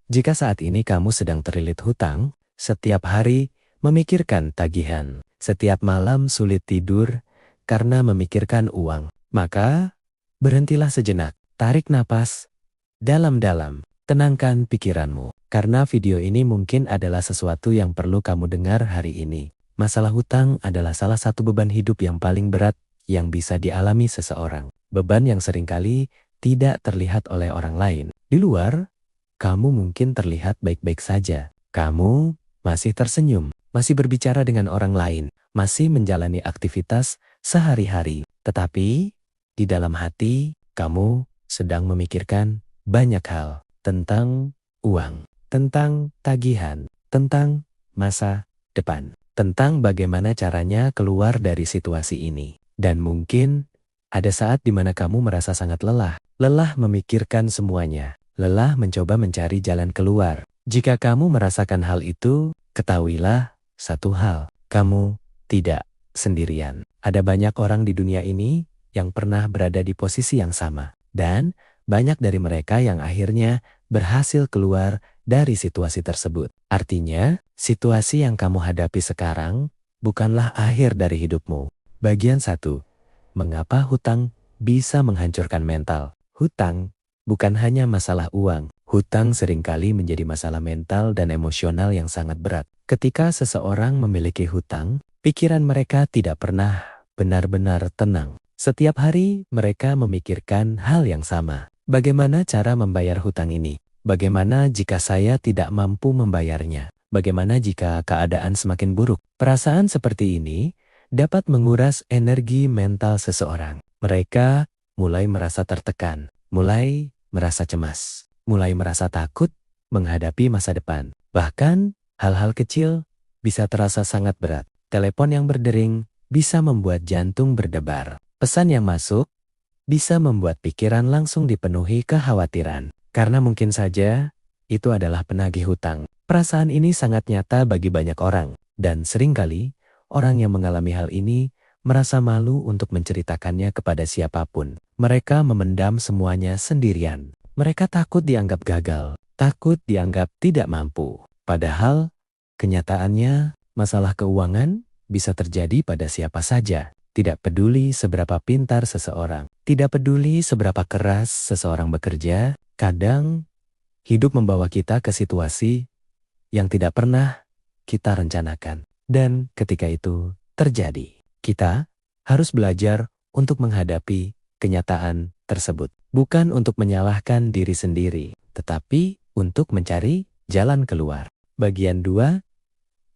Jika saat ini kamu sedang terlilit hutang, setiap hari memikirkan tagihan, setiap malam sulit tidur karena memikirkan uang, maka berhentilah sejenak, tarik napas dalam-dalam, tenangkan pikiranmu. Karena video ini mungkin adalah sesuatu yang perlu kamu dengar hari ini. Masalah hutang adalah salah satu beban hidup yang paling berat yang bisa dialami seseorang. Beban yang seringkali tidak terlihat oleh orang lain. Di luar, kamu mungkin terlihat baik-baik saja. Kamu masih tersenyum, masih berbicara dengan orang lain, masih menjalani aktivitas sehari-hari. Tetapi, di dalam hati, kamu sedang memikirkan banyak hal tentang uang, tentang tagihan, tentang masa depan, tentang bagaimana caranya keluar dari situasi ini. Dan mungkin ada saat di mana kamu merasa sangat lelah memikirkan semuanya, lelah mencoba mencari jalan keluar. Jika kamu merasakan hal itu, ketahuilah satu hal, kamu tidak sendirian. Ada banyak orang di dunia ini yang pernah berada di posisi yang sama. Dan banyak dari mereka yang akhirnya berhasil keluar dari situasi tersebut. Artinya, situasi yang kamu hadapi sekarang bukanlah akhir dari hidupmu. Bagian 1. Mengapa hutang bisa menghancurkan mental? Hutang bukan hanya masalah uang. Hutang seringkali menjadi masalah mental dan emosional yang sangat berat. Ketika seseorang memiliki hutang, pikiran mereka tidak pernah benar-benar tenang. Setiap hari mereka memikirkan hal yang sama. Bagaimana cara membayar hutang ini? Bagaimana jika saya tidak mampu membayarnya? Bagaimana jika keadaan semakin buruk? Perasaan seperti ini dapat menguras energi mental seseorang. Mereka mulai merasa tertekan, mulai merasa cemas, mulai merasa takut menghadapi masa depan. Bahkan hal-hal kecil bisa terasa sangat berat. Telepon yang berdering bisa membuat jantung berdebar. Pesan yang masuk bisa membuat pikiran langsung dipenuhi kekhawatiran. Karena mungkin saja itu adalah penagih hutang. Perasaan ini sangat nyata bagi banyak orang. Dan seringkali orang yang mengalami hal ini merasa malu untuk menceritakannya kepada siapapun. Mereka memendam semuanya sendirian. Mereka takut dianggap gagal, takut dianggap tidak mampu. Padahal kenyataannya masalah keuangan bisa terjadi pada siapa saja. Tidak peduli seberapa pintar seseorang, tidak peduli seberapa keras seseorang bekerja, kadang hidup membawa kita ke situasi yang tidak pernah kita rencanakan. Dan ketika itu terjadi, kita harus belajar untuk menghadapi kenyataan tersebut. Bukan untuk menyalahkan diri sendiri, tetapi untuk mencari jalan keluar. Bagian 2,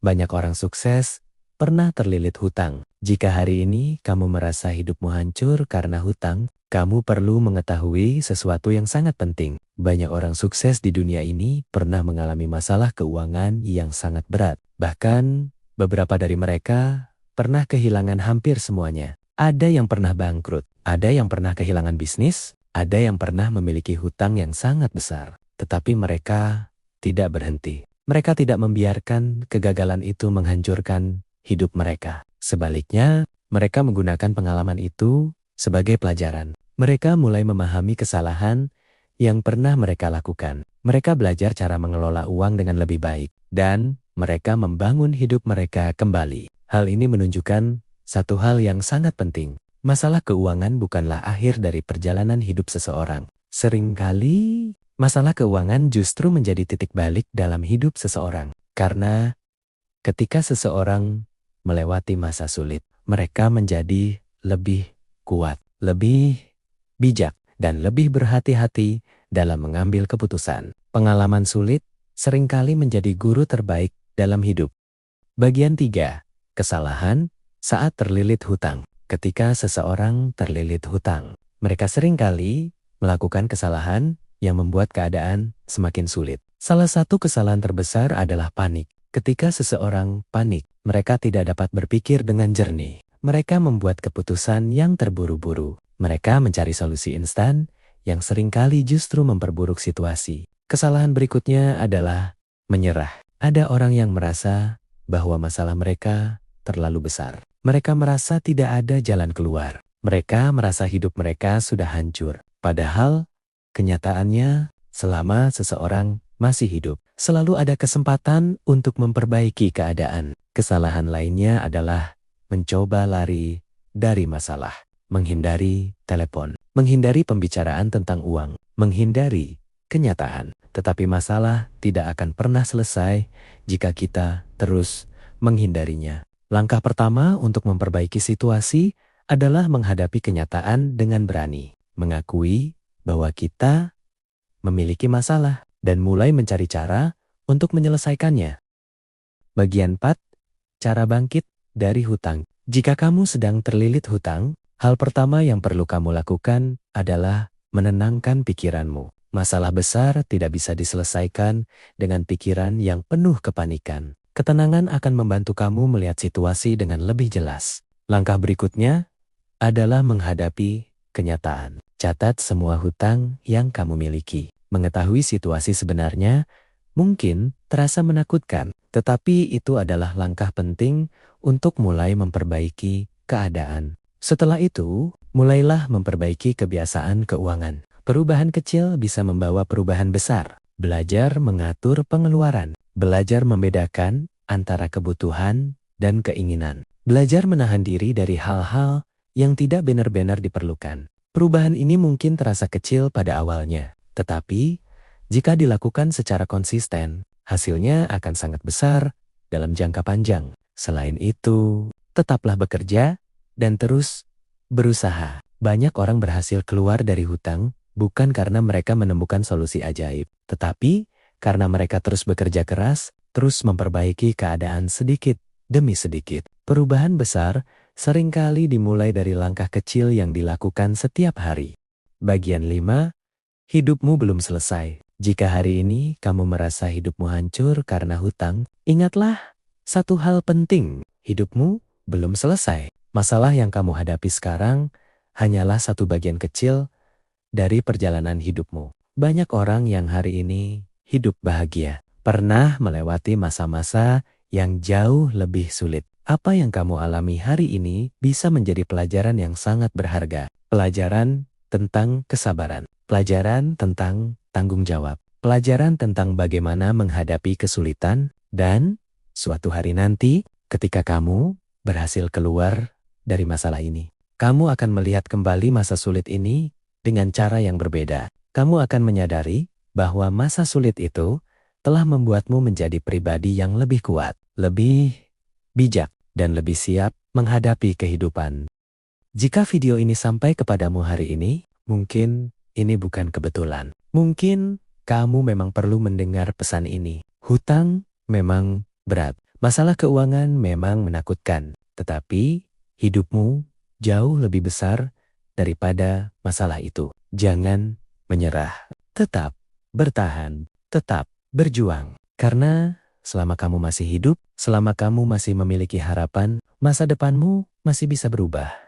banyak orang sukses pernah terlilit hutang. Jika hari ini kamu merasa hidupmu hancur karena hutang, kamu perlu mengetahui sesuatu yang sangat penting. Banyak orang sukses di dunia ini pernah mengalami masalah keuangan yang sangat berat. Bahkan beberapa dari mereka pernah kehilangan hampir semuanya. Ada yang pernah bangkrut, ada yang pernah kehilangan bisnis, ada yang pernah memiliki hutang yang sangat besar. Tetapi mereka tidak berhenti. Mereka tidak membiarkan kegagalan itu menghancurkan hidup mereka. Sebaliknya, mereka menggunakan pengalaman itu sebagai pelajaran. Mereka mulai memahami kesalahan yang pernah mereka lakukan. Mereka belajar cara mengelola uang dengan lebih baik. Dan mereka membangun hidup mereka kembali. Hal ini menunjukkan satu hal yang sangat penting. Masalah keuangan bukanlah akhir dari perjalanan hidup seseorang. Seringkali masalah keuangan justru menjadi titik balik dalam hidup seseorang. Karena ketika seseorang melewati masa sulit, mereka menjadi lebih kuat, lebih bijak, dan lebih berhati-hati dalam mengambil keputusan. Pengalaman sulit seringkali menjadi guru terbaik dalam hidup. Bagian 3. Kesalahan saat terlilit hutang. Ketika seseorang terlilit hutang, mereka seringkali melakukan kesalahan yang membuat keadaan semakin sulit. Salah satu kesalahan terbesar adalah panik. Ketika seseorang panik, mereka tidak dapat berpikir dengan jernih. Mereka membuat keputusan yang terburu-buru. Mereka mencari solusi instan yang seringkali justru memperburuk situasi. Kesalahan berikutnya adalah menyerah. Ada orang yang merasa bahwa masalah mereka terlalu besar. Mereka merasa tidak ada jalan keluar. Mereka merasa hidup mereka sudah hancur. Padahal kenyataannya, selama seseorang masih hidup. Selalu ada kesempatan untuk memperbaiki keadaan. Kesalahan lainnya adalah mencoba lari dari masalah, menghindari telepon, menghindari pembicaraan tentang uang, menghindari kenyataan. Tetapi masalah tidak akan pernah selesai jika kita terus menghindarinya. Langkah pertama untuk memperbaiki situasi adalah menghadapi kenyataan dengan berani, mengakui bahwa kita memiliki masalah dan mulai mencari cara untuk menyelesaikannya. Bagian 4. Cara bangkit dari hutang. Jika kamu sedang terlilit hutang, hal pertama yang perlu kamu lakukan adalah menenangkan pikiranmu. Masalah besar tidak bisa diselesaikan dengan pikiran yang penuh kepanikan. Ketenangan akan membantu kamu melihat situasi dengan lebih jelas. Langkah berikutnya adalah menghadapi kenyataan. Catat semua hutang yang kamu miliki. Mengetahui situasi sebenarnya mungkin terasa menakutkan, tetapi itu adalah langkah penting untuk mulai memperbaiki keadaan. Setelah itu, mulailah memperbaiki kebiasaan keuangan. Perubahan kecil bisa membawa perubahan besar. Belajar mengatur pengeluaran. Belajar membedakan antara kebutuhan dan keinginan. Belajar menahan diri dari hal-hal yang tidak benar-benar diperlukan. Perubahan ini mungkin terasa kecil pada awalnya, tetapi jika dilakukan secara konsisten, hasilnya akan sangat besar dalam jangka panjang. Selain itu, tetaplah bekerja dan terus berusaha. Banyak orang berhasil keluar dari hutang bukan karena mereka menemukan solusi ajaib, tetapi karena mereka terus bekerja keras, terus memperbaiki keadaan sedikit demi sedikit. Perubahan besar seringkali dimulai dari langkah kecil yang dilakukan setiap hari. Bagian 5. Hidupmu belum selesai. Jika hari ini kamu merasa hidupmu hancur karena hutang, ingatlah satu hal penting, hidupmu belum selesai. Masalah yang kamu hadapi sekarang hanyalah satu bagian kecil dari perjalanan hidupmu. Banyak orang yang hari ini hidup bahagia, pernah melewati masa-masa yang jauh lebih sulit. Apa yang kamu alami hari ini bisa menjadi pelajaran yang sangat berharga. Pelajaran tentang kesabaran, pelajaran tentang tanggung jawab, pelajaran tentang bagaimana menghadapi kesulitan, dan suatu hari nanti ketika kamu berhasil keluar dari masalah ini, kamu akan melihat kembali masa sulit ini dengan cara yang berbeda. Kamu akan menyadari bahwa masa sulit itu telah membuatmu menjadi pribadi yang lebih kuat, lebih bijak, dan lebih siap menghadapi kehidupan. Jika video ini sampai kepadamu hari ini, mungkin ini bukan kebetulan. Mungkin kamu memang perlu mendengar pesan ini. Hutang memang berat. Masalah keuangan memang menakutkan. Tetapi hidupmu jauh lebih besar daripada masalah itu. Jangan menyerah. Tetap bertahan. Tetap berjuang. Karena selama kamu masih hidup, selama kamu masih memiliki harapan, masa depanmu masih bisa berubah.